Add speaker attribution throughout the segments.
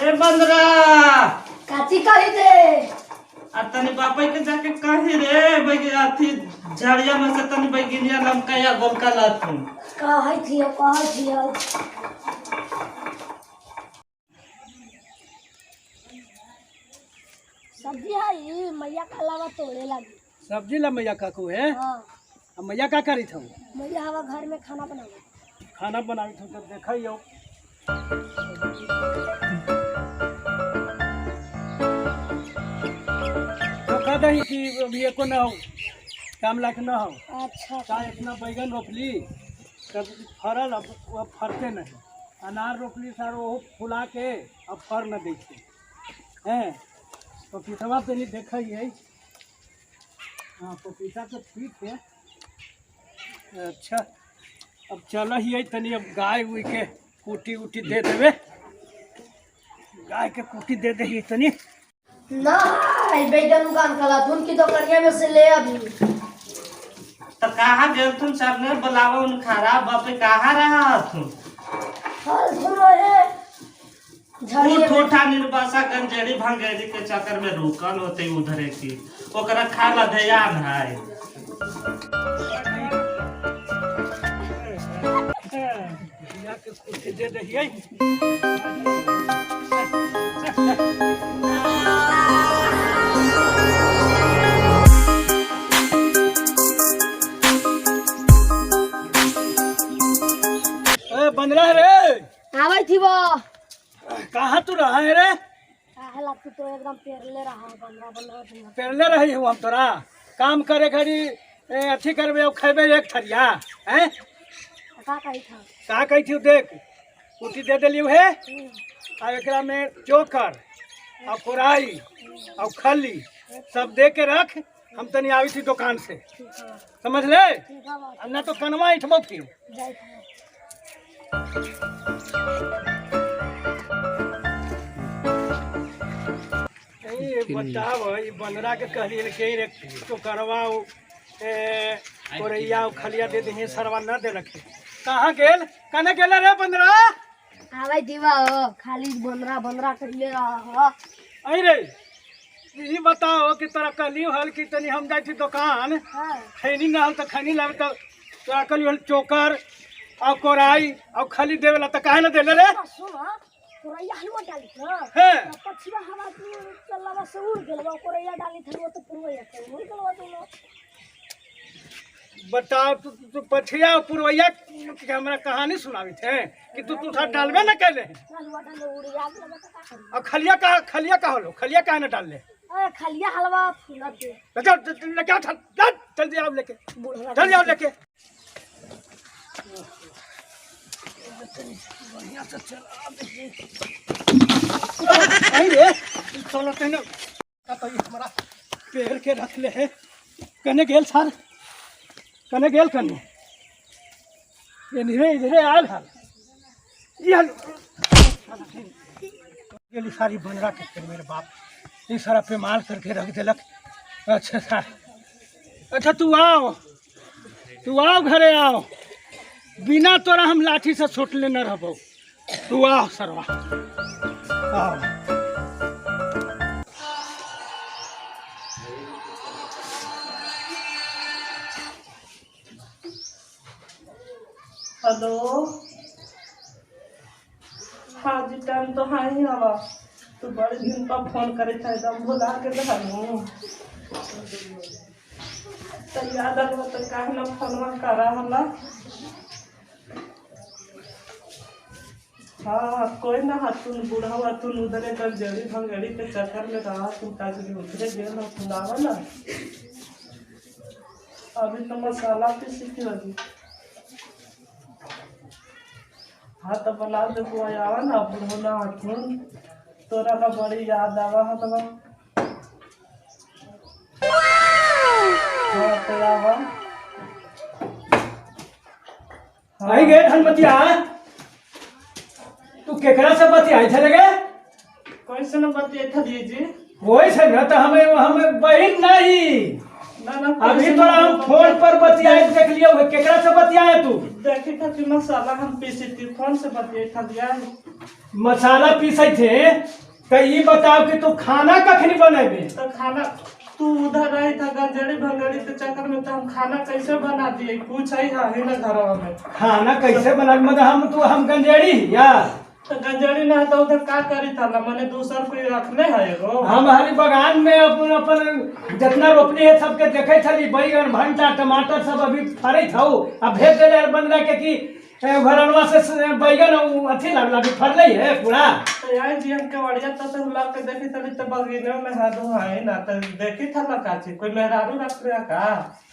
Speaker 1: अरे बंदरा
Speaker 2: काची कही दे
Speaker 1: तनी पापा के जाके कही रे भाई अथी झाड़िया में से तनी बैगिनिया लमका या गोलका लाथू
Speaker 2: कहै छियो सब्जी है मैया का अलावा तोड़े लगी
Speaker 3: सब्जी ला मैया काकू है।
Speaker 2: हां
Speaker 3: अब मैया का करी थो?
Speaker 2: मैया हवा घर में खाना
Speaker 3: बनावी थो तो देखियो तो कह दही कि अभी एको न हो काम लायक न हो।
Speaker 2: अच्छा
Speaker 3: चाहे इतना बैगन रोपली तब फरल अब वो फरते नहीं। अनार रोपली सारो वो फुला के अब फर न देखे हैं। पपीता पे नहीं देखा है। हाँ पपीता तो ठीक है। अच्छा अब चल ही है तनी अब गाय उई के कुटी उटी दे देवे। गाय के कुटी दे दे तनी
Speaker 2: ना बैगन दुकान कला तुम की दुकानिया में से ले अभी
Speaker 1: तो कहाँ गेल तुम सबने बुलावा उन खराब बापे कहाँ रहा तुम?
Speaker 2: फल सुनो है झड़िए
Speaker 1: ठोठा निर्वासा गंजेड़ी भंगेड़ी के चक्कर में रुकल होते उधरे की ओकरा खाला ध्यान है।
Speaker 3: के कुटी दे दे बंदरा रे
Speaker 2: आवे थी वो
Speaker 3: कहाँ तू रहा है रे?
Speaker 2: काहेला तू तो एकदम पेरले रहा 15 दिन
Speaker 3: पेरले रही हूँ हम तोरा काम करे घड़ी अथी करबे खेबे एक थरिया हैं।
Speaker 2: का कही था
Speaker 3: का कही थी देख कुटी दे दिली है। और एकरा में चोकर और कुराई और खली सब दे के रख। हम तनी आवी थी दुकान से समझ ले ना तो कनवा इठबो फिर बताओ ये बंदरा के कहली के तो करवाओ कोरैया खलिया दे दे सरवा न दे रखे। कहाँ गेल कने गेल रे बंदरा?
Speaker 2: आवे दीवा खाली बंदरा करले रहा
Speaker 3: आई रे ये बताओ कि तोरा कहली हल कि तनी हम जाई थी दुकान खैनी ना हम तो खैनी लावे तो तोरा कहली हल चोकर और कोराई और खली देवेला तो काहे न देले रे?
Speaker 2: सुना कोरैया हलवा डाली था
Speaker 3: हैं
Speaker 2: पछिया हवा चलवा से उड़ गेलवा कोरैया डाली था वो तो पुरवैया के उड़ गेलवा दोनों।
Speaker 3: बताओ तू पछिया पुरवैया के हमरा कहानी सुनावी थे कि तू डालबे न कैले
Speaker 2: हलवा डाले उड़ याद लगा का करी
Speaker 3: और खलिया का होलो खलिया काहे न डाल ले?
Speaker 2: अरे खलिया हलवा फूला दे
Speaker 3: लेके जल्दी आओ लेके जल्दी आओ लेके बढ़िया से चला रे चलो तेने तो हमारा पेड़ के रख ले है। कने गेल सर कने गेल कने ये इधरे आयल हाल ये गेली सारी बनरा के मेरे बाप ये सारा पेमाल करके रख देलक। अच्छा सर अच्छा तू आओ घरे आओ बिना तोरा हम लाठी से छोटले न रहबो। तू आओ सरवा आओ।
Speaker 1: हेलो हाँ जी टाइम तो हाँ ही हवा तू बड़े दिन पर फोन करे था एकदम भुला के धरू तो याद आ तो काहे ना फोनवा करा होला। हाँ कोई ना तुम बूढ़ा हुआ तुम उधरे कर जड़ी भंगड़ी के चक्कर में रहा तुम का उधरे गेल हो फुलावा ना अभी तो मसाला पीसी की लगी। हाँ तो बना दे को आवा ना बुढ़ोला हथुन तोरा ना बड़ी याद आवा हतवा। हाँ तो आवा
Speaker 3: आई गए धनमतिया तू केकरा से बतियाई थे लगे?
Speaker 1: कैसे न बतिया था दीजिए
Speaker 3: वही से न तो हमें बहिन नहीं
Speaker 1: ना ना
Speaker 3: अभी तो हम फोन पर बतियाए देख लियो केकरा से बतियाए तू
Speaker 1: देखे खातिर मसाला हम पीसी थी फोन से बतियाई था दिया
Speaker 3: मसाला पीसे थे तो ये बताओ कि तू खाना कखनी बनेबे
Speaker 1: तो खाना तू उधर रही था गंजेड़ी भंगड़ी के चक्कर में तो हम खाना कैसे बना दिए कुछ है ना घरवा में
Speaker 3: खाना कैसे बना मतलब हम गंजेड़ी या
Speaker 1: तो गंजेड़ी ना तो उधर का करी था ना मैंने दूसर कोई रखने है एगो
Speaker 3: हम हरी बगान में अपन जितना रोपनी है सबके देखे छली बैगन भंटा टमाटर सब अभी फरे था अब भेज दे बन रहा कि घरवा से बैगन अथी लगला अभी फरले है पूरा
Speaker 1: तो यार जी हम के बढ़िया तो ला के देखी तभी तो बगीने में हादो है ना तो देखी था ना काची कोई मेहरारू रख रहा का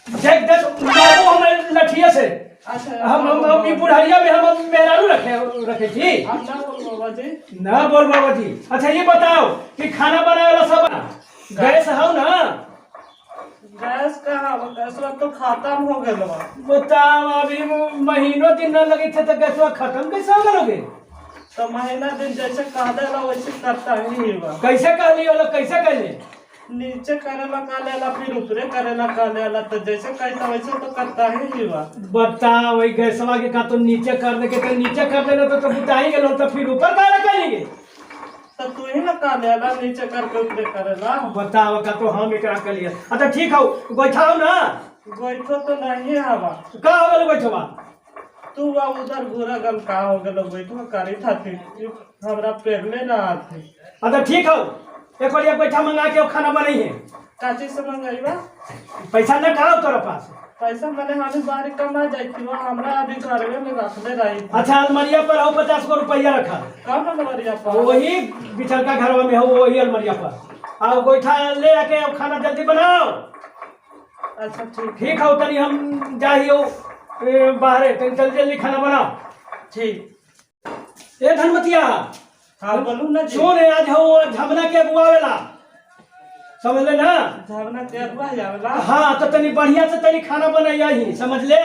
Speaker 3: देख देख बाबू हम लठिया से
Speaker 1: अच्छा
Speaker 3: हम ई बुढ़ारिया में हम मेहरारू रखे थी
Speaker 1: आप ना बोल बाबा जी
Speaker 3: ना बोल बाबा जी अच्छा ये बताओ कि खाना बनाने वाला सब गैस हो ना
Speaker 1: गैस कहाँ गैसवा तो खत्म हो गया
Speaker 3: बताओ अभी महीनों दिन न लगे थे तो गैसवा खत्म कैसे हो गए
Speaker 1: तो महीना दिन जैसे कह देला वैसे करता ही बा
Speaker 3: कैसे कह लियो लोग कैसे कह ले
Speaker 1: नीचे करेला का लेला फिर ऊपरे करेला का लेला तो जैसे कहता वैसे तो करता ही बा
Speaker 3: बताओ वही गैसवा के का तो नीचे कर दे के तो नीचे कर देना तो बुताई गेलो तो फिर ऊपर का करेंगे
Speaker 1: तो तू ही ना का लेला नीचे करके ऊपरे करेला
Speaker 3: बताओ का तो हम एकरा कर लिया अच्छा ठीक हो बैठाओ ना
Speaker 1: बैठो तो नहीं हवा
Speaker 3: का हो गलो बैठवा
Speaker 1: तू बा उधर घूरा गल का हो गलो बैठो करी था हमरा पेरले ना आथे
Speaker 3: अच्छा ठीक हो एक बढ़िया बैठा मंगा के खाना बनाई है
Speaker 1: काची से मंगाईबा
Speaker 3: पैसा न कहा तोरा पास
Speaker 1: पैसा मैंने हमें बाहर कमा जाती वो हमरा अभी घरवे में रखले रही
Speaker 3: अच्छा अलमारिया पर हो 50 गो रुपया रखा
Speaker 1: कौन अलमारिया पर
Speaker 3: वही बिचल का घर में हो वही अलमारिया पर आओ गोईठा ले आके अब खाना जल्दी बनाओ
Speaker 1: अच्छा
Speaker 3: ठीक हो तनी हम जाइयो बाहर तनी जल्दी जल्दी खाना बनाओ
Speaker 1: ठीक
Speaker 3: ए धनमतिया
Speaker 1: हाँ बोलू ना जी
Speaker 3: सुन आज हो झमना के बुआवेला समझ ले ना
Speaker 1: झरना के अगुआ जावेला
Speaker 3: हाँ तो तनी बढ़िया से तनी खाना बनाइया ही समझ ले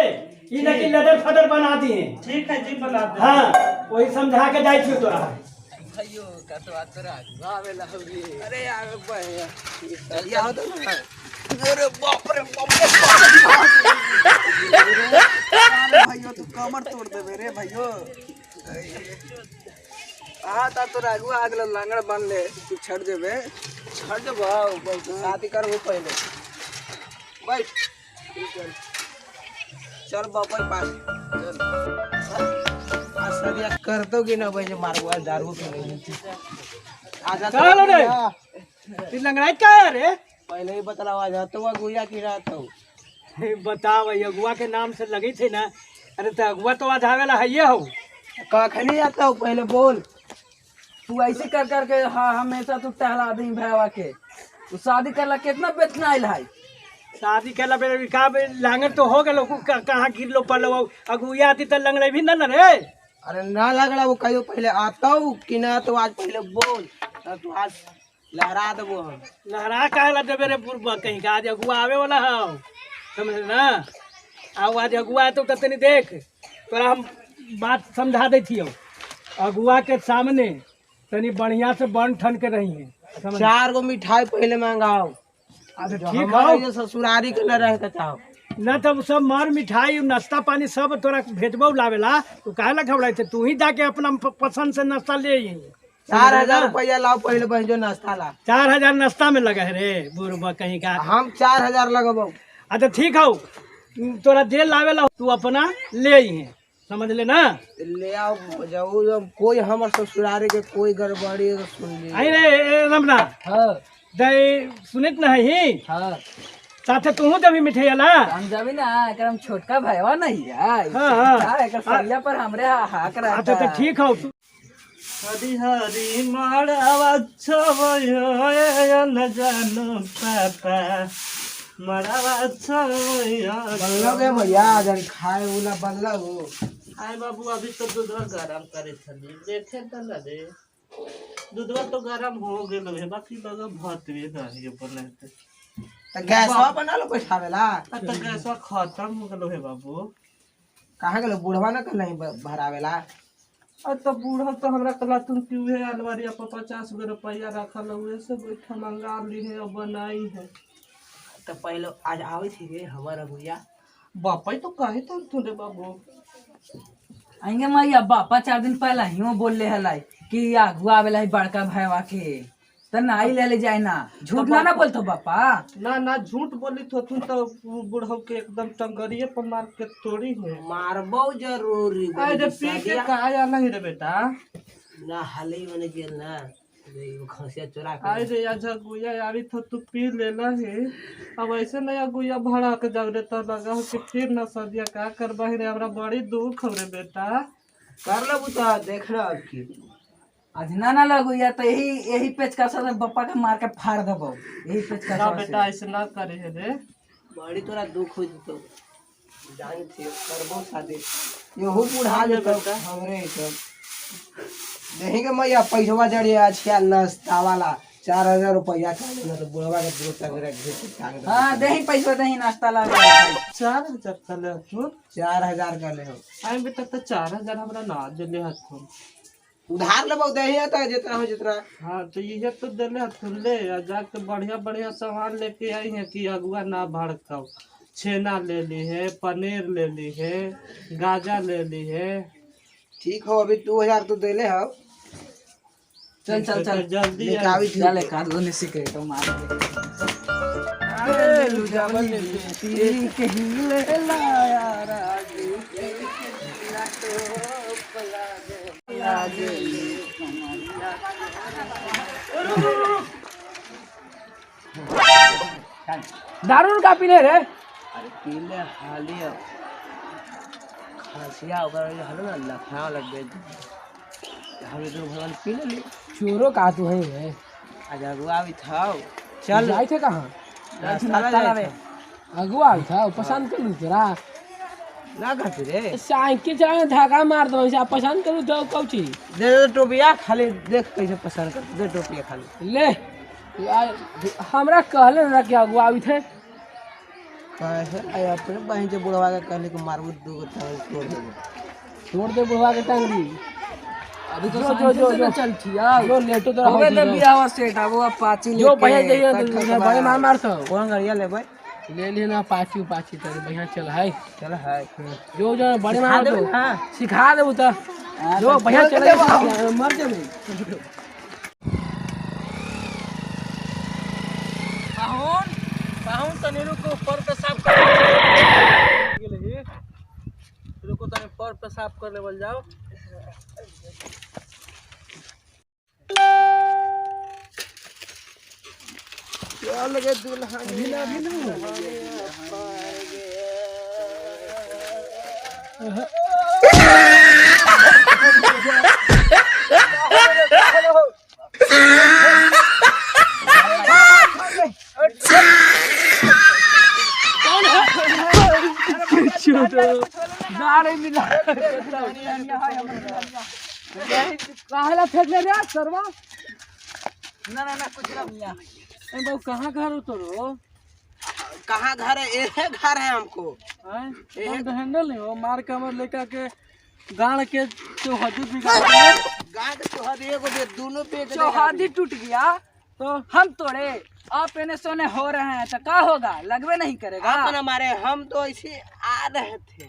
Speaker 3: ई न कि लदर फदर बना दी है
Speaker 1: ठीक है जी बना दे
Speaker 3: हाँ वही समझा के जाई छी तोरा
Speaker 4: भाइयों का तो आज तोरा आवेला होगी अरे यार भैया या हो तो अरे बाप रे भाइयों तू कमर तोड़ देबे रे भाइयों आ ता तो रागु आगला लांगड़ बांध ले तू छड़ देबे छड़ दे भाई शादी कर वो पहले बैठ चल बापा पास चल आसरिया कर तो कि ना भाई मारवा दारू पी नहीं आजा
Speaker 3: चलो रे ती लंगड़ाई का है रे
Speaker 4: पहले ही बतलाओ आजा तो गुया की रात हो
Speaker 3: बताओ अगुआ के नाम से लगी थी ना अरे तो अगुआ तो आज आवेला है ये हो
Speaker 4: कखनी आता हूँ पहले बोल तू ऐसे कर करके हाँ हमेशा तू टहला दी भैया के तू शादी करला कितना बेतना आयल है
Speaker 3: शादी केला बेरे का लांगर तो हो गेलो कहाँ गिरलो पड़लो अगुआ आती तो लंगड़े भी ना रे
Speaker 4: अरे ना लगला वो कहियो पहले आता हूँ कि ना तो आज पहले बोल ना तू आज लहरा देबो हम
Speaker 3: लहरा कहला देबे रे बुरबा कहीं का आज अगुआ आवे वाला हो समझ ना आओ आज अगुआ तो तनी देख तोरा हम बात समझा दी थी अगुआ के सामने तनी बढ़िया से बन ठन के रही है
Speaker 4: 4 गो मिठाई पहले मंगाओ
Speaker 3: अच्छा
Speaker 4: जो
Speaker 3: ठीक
Speaker 4: हमारे
Speaker 3: हो
Speaker 4: जो ससुरारी के न रहता चाहो
Speaker 3: न तब सब मार मिठाई नाश्ता पानी सब तोरा भेजबो लावेला तू काहे ला घबराई थे तू ही जाके अपना पसंद से नाश्ता ले आई
Speaker 4: 4000 रुपया लाओ पहले बहन जो नाश्ता ला
Speaker 3: 4000 नाश्ता में लगा है रे बुरबा कहीं का
Speaker 4: हम 4000 लगबो
Speaker 3: अच्छा ठीक हो तोरा दे लावेला तू अपना ले आई है समझ ले ना
Speaker 4: ले आओ जाओ जब कोई हमर ससुरारी के कोई गड़बड़ी सुन ली
Speaker 3: आई रे रमना
Speaker 4: हां
Speaker 3: दे सुनित नहीं
Speaker 4: हां
Speaker 3: साथे तू जब मिठाई ला
Speaker 4: हम जब ना करम छोटका भाईवा नहीं है
Speaker 3: हां हां
Speaker 4: हां एकर सरिया पर हमरे हाक रहता
Speaker 3: अच्छा तो ठीक हो तू
Speaker 1: हरी हरी मड़ावा छवयो न जानो पापा मड़ावा छवयो
Speaker 4: बल्ला के भैया जन खाए वाला बल्ला हो
Speaker 1: आय बाबू अभी तो दूधवा गरम करे छली देखे त ना रे दूधवा तो गरम हो गेलो है बाकी लगा भतवे नहीं बनते
Speaker 4: त गैसवा बना लो बैठावेला
Speaker 1: तो गैसवा खत्म हो गेलो है बाबू
Speaker 4: कहाँ गेलो बुढ़वा न कल नहीं भरावेला
Speaker 1: अब तो बूढ़ा तो हमरा कला तुम क्यों है अलमारिया पर 50 गो रुपया रखल हुए से बैठा मंगा ली है और बनाई है
Speaker 4: तो पहले आज आवे थी रे हमारा भैया
Speaker 1: बापा तो कहे था तूने बाबू
Speaker 4: आएंगे मैया बापा 4 दिन पहले ही वो बोल ले हलाई कि आगू आवेला है बड़का भैया के तो नाई ले जाए ना झूठ ना बोलतो बापा
Speaker 1: ना ना झूठ बोली तो तू तो बुढ़ऊ के एकदम टंगरिए पर मार के तोड़ी है
Speaker 4: मारबो जरूरी
Speaker 1: अरे पी के कहा जाना ही रे बेटा
Speaker 4: ना हाले मैंने गेल ना वो खसिया चुरा के
Speaker 1: अरे आजा गुया यारी तो तू पी लेला है अब ऐसे नया गुया भड़ा के जब रे तो लगा कि फिर न सदिया का करबा रे हमरा बड़ी दुख हो रे बेटा
Speaker 4: कर लो बुता देख लो आपकी आज ना लगो या तो यही पेचका से बप्पा के मार के फाड़ देबो यही पेचका
Speaker 1: ना बेटा ऐसे ना करे है रे
Speaker 4: बड़ी तोरा दुख हो जतो जान थी करबो शादी यहू बुढ़ा देतो हमरे तो
Speaker 5: नहीं के मैया पैसा जड़िए आज क्या नाश्ता वाला 4000 रुपया का लेना तो बुढ़वा के दूर तक मेरा घेर
Speaker 4: हां दही पैसा दही नाश्ता ला
Speaker 1: 4000 का ले तू
Speaker 5: 4000 का ले हो
Speaker 1: आई बेटा तो 4000 हमरा ना दे हाथ को
Speaker 5: उधार लेबो दही आता जितना हो जितना
Speaker 1: हाँ तो ये तो दिले हाथ ले जाके बढ़िया बढ़िया सामान लेके आई है कि अगुआ ना भड़काओ छेना ले ली है पनीर ले ली है गाजा ले ली है
Speaker 5: ठीक हो अभी 2000 तो देले हो
Speaker 4: चल चल चल
Speaker 1: जल्दी
Speaker 5: निकावी
Speaker 4: चल एक आध ने सिकरे तो मार दे
Speaker 3: अरे लुजावन ने बेटी के हिले ला यार आगे दारू का पीने रे
Speaker 4: अरे पीले हाली खसिया ओकर हलो ना लखना लग गए हम तो भगवान पी ले
Speaker 3: चोरो का तू है रे
Speaker 4: आज अगुआ भी था
Speaker 3: चल जाए थे कहां
Speaker 4: नाश्ता लावे
Speaker 3: अगुआ था पसंद कर लू तेरा
Speaker 4: ना खाते रे
Speaker 3: साइकिल चलाने धागा मार दो ऐसा पसंद करू तो कौची
Speaker 4: दे दे टोपिया खाली देख कैसे पसंद कर दे टोपिया खाली
Speaker 3: ले यार हमरा कहले ना कि अगुआ भी थे
Speaker 5: कैसे आई अपने बहन से बुढ़वा के कहले को मारबो दू गो तोड़ देबो
Speaker 3: छोड़ दे बुढ़वा के टंगड़ी
Speaker 4: अभी तो
Speaker 3: जो
Speaker 4: चल थिया
Speaker 3: जो लेटो तो
Speaker 4: हो गए तो बियाह सेट अब पाची
Speaker 3: जो पहले जाइए बड़े मार मारतो
Speaker 5: कौन गाड़िया लेबै
Speaker 3: ले लेना पाची तर बढ़िया चल है
Speaker 5: चल है
Speaker 3: जो जो बड़े मार दो
Speaker 4: हां
Speaker 3: सिखा दे तो जो बढ़िया चले मर जाबे पाहुन तनेरो को पर पेशाब कर गेले रुको तने पर पेशाब कर लेवल जाओ
Speaker 5: क्या लगे दुल्हन
Speaker 3: भिना भिना नारे मिला काहेला फेंकले रे सरवा
Speaker 4: ना ना ना कुछ ना मिया
Speaker 3: ए बाबू कहाँ घर हो तो रो
Speaker 5: कहाँ घर है ये घर है हमको
Speaker 3: हैं तो हैंडल नहीं हो मार के हमर लेकर के गाड़ के चौहदी बिगाड़ दिए
Speaker 5: गाय के चौहदी एगो दे दोनों पे
Speaker 4: चौहादी टूट गया
Speaker 3: तो
Speaker 4: हम तोड़े आप इन्हें सोने हो रहे हैं तो क्या होगा लगवे नहीं करेगा
Speaker 5: अपन हमारे हम तो ऐसे आ रहे थे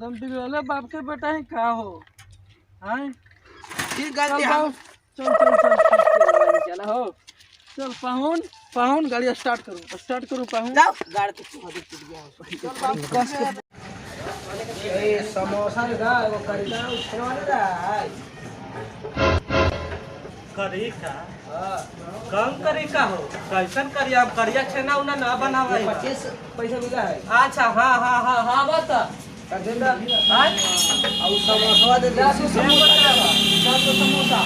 Speaker 3: दम बिगड़ले बाप के बेटा ही का हो हैं
Speaker 5: फिर
Speaker 3: चल
Speaker 5: गलती
Speaker 3: बाबू,
Speaker 5: हम
Speaker 3: चल चल हो चल पाहुन पाहुन गाड़ी स्टार्ट करो पाहुन
Speaker 5: जाओ गाड़ी के चौहदी टूट गया ये समोसा दा वो करीदा उछलवाने दा
Speaker 1: करी का कम करी का हो कैसन करी अब करिया छेना उना ना बनावे
Speaker 5: 25 पैसा मिला है
Speaker 1: अच्छा हाँ हाँ हाँ हाँ बता
Speaker 5: कदेला
Speaker 1: हाँ
Speaker 5: और समोसा दे दे
Speaker 1: समोसा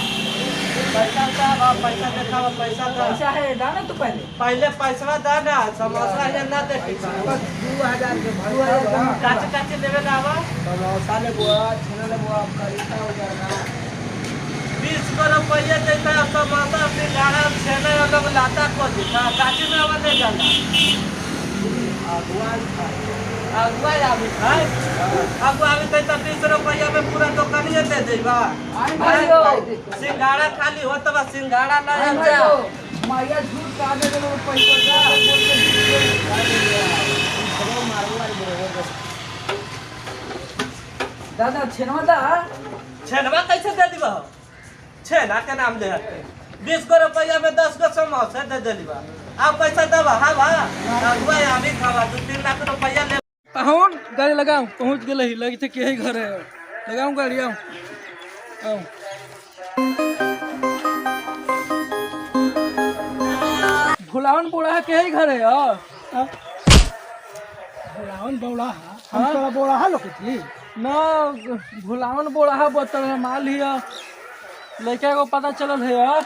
Speaker 1: पैसा का पैसा देखावा पैसा का
Speaker 4: पैसा है दाना तो पहले
Speaker 1: पहले पैसा दाना समोसा ये ना दे
Speaker 5: 2000 के भर
Speaker 1: काचे काचे लेवे लावा
Speaker 5: समोसा ले बुआ छेना ले बुआ करीदा हो जाएगा
Speaker 1: 20 रुपया देता है समोसा सिंघाड़ा छेना लोग लाता को दिखा काचे में आवा ले जाला अगुआ आवी खाए अगुआ आवी तो 20 रुपया में पूरा दुकान ये दे देबा सिंघाड़ा खाली होत बा सिंघाड़ा ला जा
Speaker 4: माया झूठ का दे पैसा दादा छेनवा दा
Speaker 1: छेनवा कैसे दे दी बा? छेना के नाम ले आते 20 गो रुपया में 10 गो समोसा दे देली बा। आप पैसा दबा हाँ बा अगुआ आमी खावा 2-3 लाख रुपया ले।
Speaker 3: पाहुन गाड़ी लगाऊं पहुंच गए ही लगी थे के ही घर है लगाऊं गाड़ी आओ आओ भुलावन बोड़ा के ही घर है भुलावन बोड़ा हम तोरा बोड़ा हा लोग थी ना भुलावन बोड़ा बोतल माल ही लड़का को पता चलल है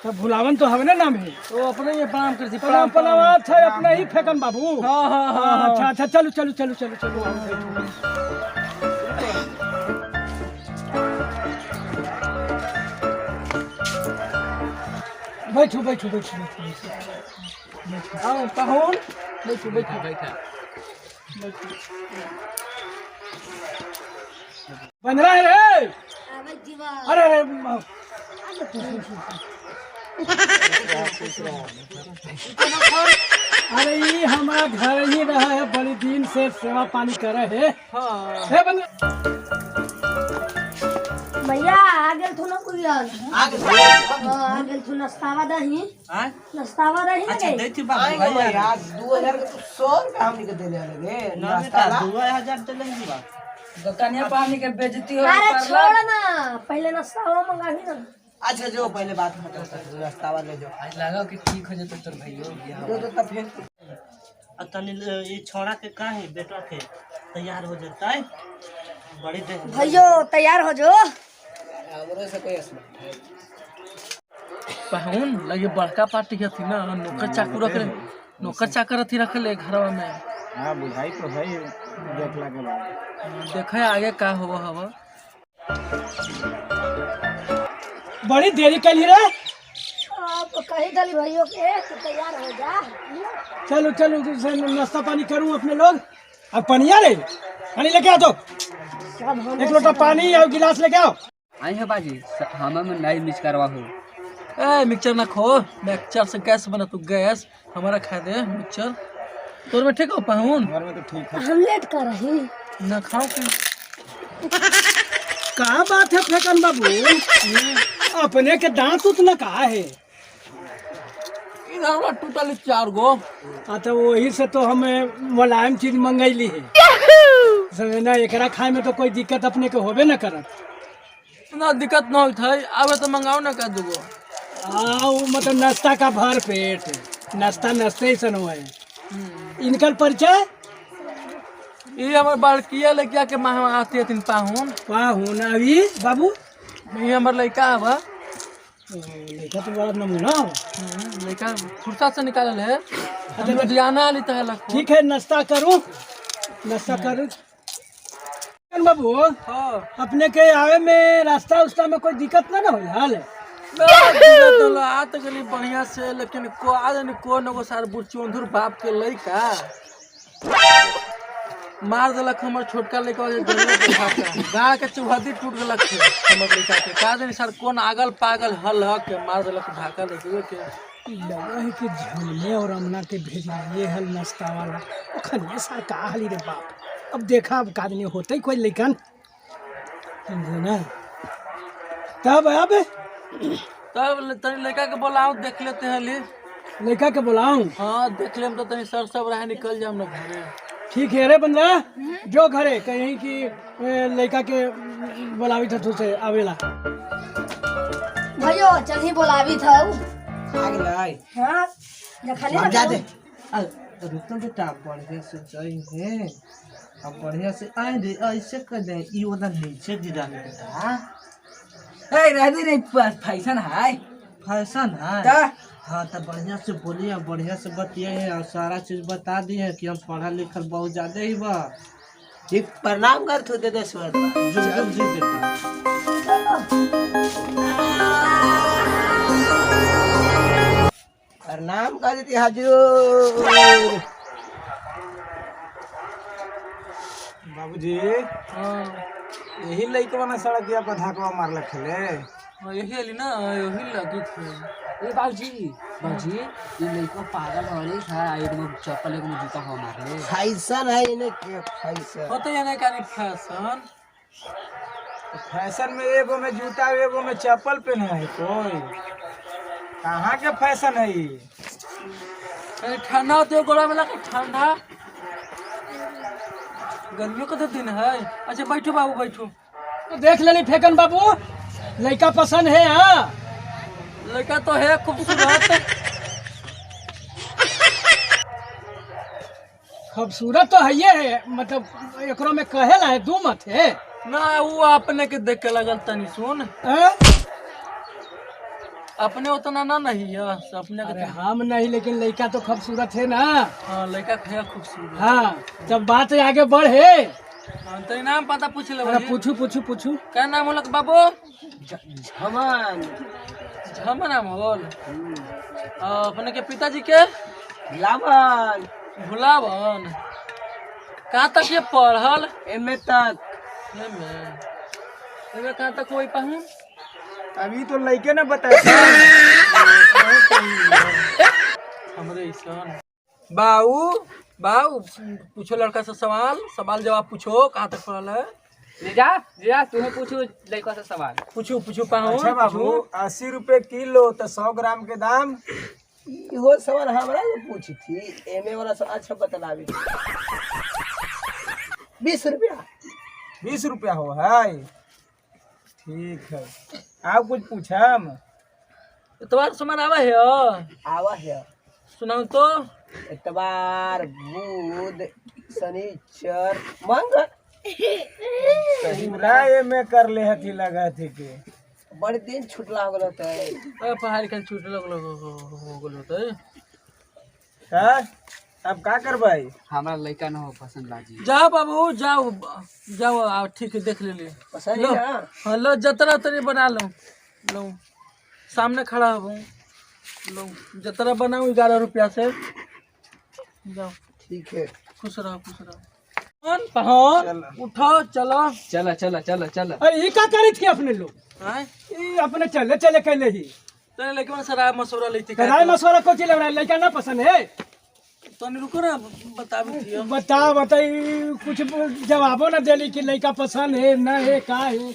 Speaker 3: तो भुलावन तो हवने नाम है तो अपने ही प्रणाम करती प्रणाम प्रणाम अच्छा अपने ही फेकन बाबू हाँ हाँ हाँ अच्छा अच्छा चलो चलो चलो चलो चलो बैठो बैठो बैठो बैठो आओ पाहुन बैठो बैठो बैठो बन रहा है रे अरे अरे अरे ये हमारा घर ही रहा है बड़ी दिन से सेवा पानी करे है हाँ।
Speaker 2: भैया आ गेल थू ना कुरियन आ गेल थू नाश्तावा दही
Speaker 1: हां
Speaker 2: नाश्तावा दही ना
Speaker 1: अच्छा
Speaker 2: गई
Speaker 1: देती बा भैया
Speaker 5: यार 2000 के 100 रुपया हमनी के देले रे
Speaker 1: ना बेटा 2000 दे लेंगी बा।
Speaker 4: दुकानिया पानी के बेइज्जती हो
Speaker 2: अरे छोड़ ना पहले नाश्तावा मंगाही ना
Speaker 5: अच्छा जो पहले बात खत्म रास्ता वाले जो
Speaker 4: आज लगा कि ठीक हो जाए तोर भैयो
Speaker 5: जो तो तब फिर
Speaker 1: तनी ये छोड़ा के काहे बेटा के तैयार हो जाता है बड़ी दे
Speaker 2: भैयो तैयार हो जो
Speaker 5: हमरे से कोई असर
Speaker 3: पाहुन लगे बड़का पार्टी के थी ना नौकर चाकर रख नौकर चाकर थी रख ले घरवा में
Speaker 5: हां बुझाई तो है देखला के बाद
Speaker 3: देखे आगे का होबो हवा बड़ी देरी कली रे
Speaker 2: आप कही दली भैयो के तू तैयार हो जा
Speaker 3: चलो चलो नाश्ता पानी करूं अपने लोग अब पनिया रे पानी लेके आ दो एक लोटा पानी और गिलास लेके आओ
Speaker 4: आई है बाजी हमें में नहीं मिक्स करवा हो
Speaker 3: ए मिक्सचर ना खो मिक्सचर से गैस बना तू गैस हमारा खा दे मिक्सचर तोर में ठीक हो पाहुन
Speaker 5: घर में तो ठीक
Speaker 2: हम लेट कर रही
Speaker 3: ना खाओ कि कहाँ बात है फेकन बाबू अपने के दांत उतना कहा है इधर टोटल 4 गो तो वही से तो हमें मुलायम चीज मंगैली है ना एकरा खाए में तो कोई दिक्कत अपने के होबे न करत ना दिक्कत न होत है आवे तो मंगाओ ना का दूगो आओ मतलब नाश्ता का भर पेट नाश्ता नाश्ते ही सन है इनकर परिचय ये हमारे बड़किया लड़किया के माँ आती है पाहुन अभी बाबू ये हमारे लड़का है लड़का तो बड़ा नमूना लड़का फुर्सत से निकाल है अच्छा लुधियाना लेता है ठीक है नाश्ता करूँ बाबू अपने के आवे में रास्ता उस्ता में कोई दिक्कत ना हो हाल आ तो गली बढ़िया से लेकिन को आदमी को न सार बुढ़चोंधुर बाप के लड़का मार दिलक हमर छोटका लड़का गाँव के चौहदी टूट गलक हमर लड़का के का दिन सर कौन आगल पागल हल के मार दिलक ढाका लड़के के लगा है कि झुलने और अमना के भेज ये हल नाश्ता वाला खनिए सर का हली रे बाप अब देखा अब का दिन होते ही कोई लेकिन समझे ना तब अब तब तनी लड़का के बुलाओ देख लेते हैं ले लड़का के बुलाऊं हाँ देख ले तो तनी सर सब रहे निकल जाओ ना घरे ठीक है रे बंदा जो घरे कहीं की लड़का के बुलावी था तुझसे आवेला
Speaker 2: भैयो चल ही बोलावी था
Speaker 5: आगे लाई
Speaker 2: हां जखले
Speaker 5: अब जा दे
Speaker 1: रुकन बेटा बढ़िया से जाइए अब बढ़िया से आए दे ऐसे कर दे ई वाला नीचे गिरा दे बेटा
Speaker 4: ए राधी रे फैशन है
Speaker 1: फैशन है
Speaker 4: ता
Speaker 1: हाँ तो बढ़िया से बोलिए बढ़िया से बतिए हैं और सारा चीज बता दिए कि हम पढ़ा लिखल बहुत ज्यादा ही बा
Speaker 5: ठीक प्रणाम कर तू दे सर
Speaker 1: जुग जी बेटा
Speaker 5: प्रणाम कर देती हजूर बाबूजी यही लड़का ना सड़क पर धाकवा मारल खेले
Speaker 3: यही अली ना यही लगी थी
Speaker 4: ए बाबूजी ये लड़का पागल हो रही था, एक में चप्पल एक में जूता हो मारले।
Speaker 5: फैशन है इन्हें के फैशन
Speaker 3: होते है ना कानी फैशन। फैशन में एगो में जूता एगो में चप्पल पहने है कोई। कहाँ के फैशन है ये?
Speaker 1: अरे ठंडा होते हो गोड़ा में लगा ठंडा, गर्मियों का तो दिन है। अच्छा बैठो बाबू बैठो।
Speaker 3: तो देख लेनी फेकन बाबू, लड़का पसंद है। हाँ
Speaker 1: लड़का तो है खूबसूरत,
Speaker 3: खूबसूरत तो है ये है, मतलब एकरो में कहेला है दू मत है
Speaker 1: ना वो अपने के देख के लगल तनी सुन,
Speaker 3: हाँ?
Speaker 1: अपने उतना ना नहीं है अपने
Speaker 3: अरे
Speaker 1: के।
Speaker 3: हम नहीं, लेकिन लड़का तो खूबसूरत है ना।
Speaker 1: हाँ लड़का है खूबसूरत।
Speaker 3: हाँ जब बात आगे बढ़े।
Speaker 1: हाँ, तेरे नाम पता पूछ ले
Speaker 3: अरे
Speaker 1: भाई।
Speaker 3: पूछू।
Speaker 1: क्या नाम होलक बाबू?
Speaker 5: झमन
Speaker 1: झमन नाम होल। अपने के पिताजी के
Speaker 5: लावन
Speaker 1: भुलावन। कहाँ तक ये पढ़ल?
Speaker 5: एमे तक
Speaker 1: एमे कहाँ तक कोई पाहू?
Speaker 3: अभी तो लड़के ने बताया
Speaker 1: हमरे ईसान। बाऊ पूछो लड़का से सवाल जवाब पूछो। कहाँ तक पढ़ल है?
Speaker 4: जा तुम्हें पूछो लड़का से सवाल।
Speaker 1: पूछो पाहू।
Speaker 3: अच्छा बाबू, 80 रुपए किलो तो 100 ग्राम के दाम।
Speaker 5: इहो सवाल हमरा से पूछी थी। एमे वाला सवाल अच्छा बतलावी। 20 रुपया
Speaker 3: 20 रुपया हो है। ठीक है, आप कुछ पूछम?
Speaker 1: तुम्हारा सामान आवा है?
Speaker 5: आवा है।
Speaker 1: सुनाओ तो।
Speaker 5: इतवार बुध शनिचर मंगल
Speaker 3: पूरा एमे कर ले हथी लगा थी के
Speaker 5: बड़े दिन छुटला हो गल है।
Speaker 1: पढ़ाई लिखाई छूट हो गल होते।
Speaker 3: हाँ? अब का करबाई?
Speaker 4: हमारा लड़का न हो पसंद बाजी।
Speaker 1: जाओ बाबू जाओ ठीक है देख ले।
Speaker 5: पसंद
Speaker 1: लो
Speaker 5: है ना?
Speaker 1: हाँ लो जतरा तरी बना लो सामने खड़ा हो लो जतरा बनाऊँ 11 रुपया से। जाओ
Speaker 5: ठीक है।
Speaker 1: खुश रहो। पहन उठो चलो।
Speaker 4: चला।
Speaker 3: अरे ये का करी थी अपने लोग?
Speaker 1: हाँ?
Speaker 3: ये अपने चले कहले ही
Speaker 1: तेरे लेकिन से राय मशवरा लेती
Speaker 3: राय मशवरा को चले लड़का ना पसंद है।
Speaker 1: तो रुको ना बता भी थी।
Speaker 3: बताई कुछ जवाबो ना देली कि लड़का पसंद है ना है का है।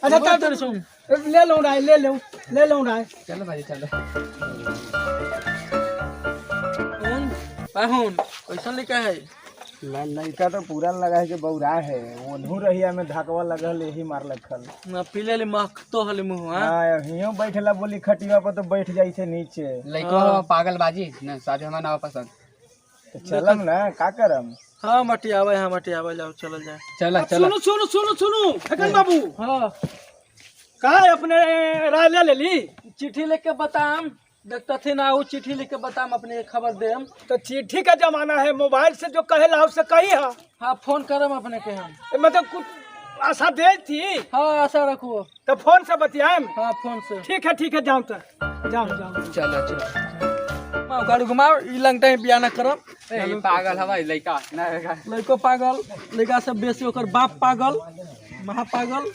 Speaker 3: अच्छा तब
Speaker 1: सुन
Speaker 3: ले लो राय।
Speaker 4: चलो भाई चलो।
Speaker 1: पाहुन कैसा लिखा है?
Speaker 3: लड़का तो पूरा लगा है कि बौरा है। ओनहु रहिया में धकवा लगल यही मार लखल।
Speaker 1: ना पीले ले मख तो हले मुंह। हां
Speaker 3: हाँ हियो बैठला बोली खटिया पर तो बैठ जाई से नीचे।
Speaker 4: लड़का पागल बाजी न शादी हमारा ना पसंद।
Speaker 3: तो चलम ना का करम?
Speaker 1: हाँ मटी आवे जाओ चल जाए।
Speaker 4: चला
Speaker 3: सुनो फेकन बाबू।
Speaker 1: हाँ
Speaker 3: का है अपने राय ले ली?
Speaker 1: चिट्ठी लिख के बताम देखता थे ना वो चिट्ठी लिख के बताम अपने खबर देम।
Speaker 3: तो चिट्ठी का जमाना है, मोबाइल से जो कहेला उससे कही है।
Speaker 1: हाँ फोन करम अपने के हम।
Speaker 3: मतलब कुछ आशा दे थी।
Speaker 1: हाँ आशा रखो।
Speaker 3: तो फोन से बतियाएम।
Speaker 1: हाँ फोन से।
Speaker 3: ठीक है जाओ तो जाओ।
Speaker 4: चलो।
Speaker 1: गाड़ी घुमाओ ई लगता है बियाह ना करम।
Speaker 4: ए पागल हवाई लड़का ना
Speaker 1: लड़को पागल लड़का से बेसी ओकर बाप पागल महा पागल।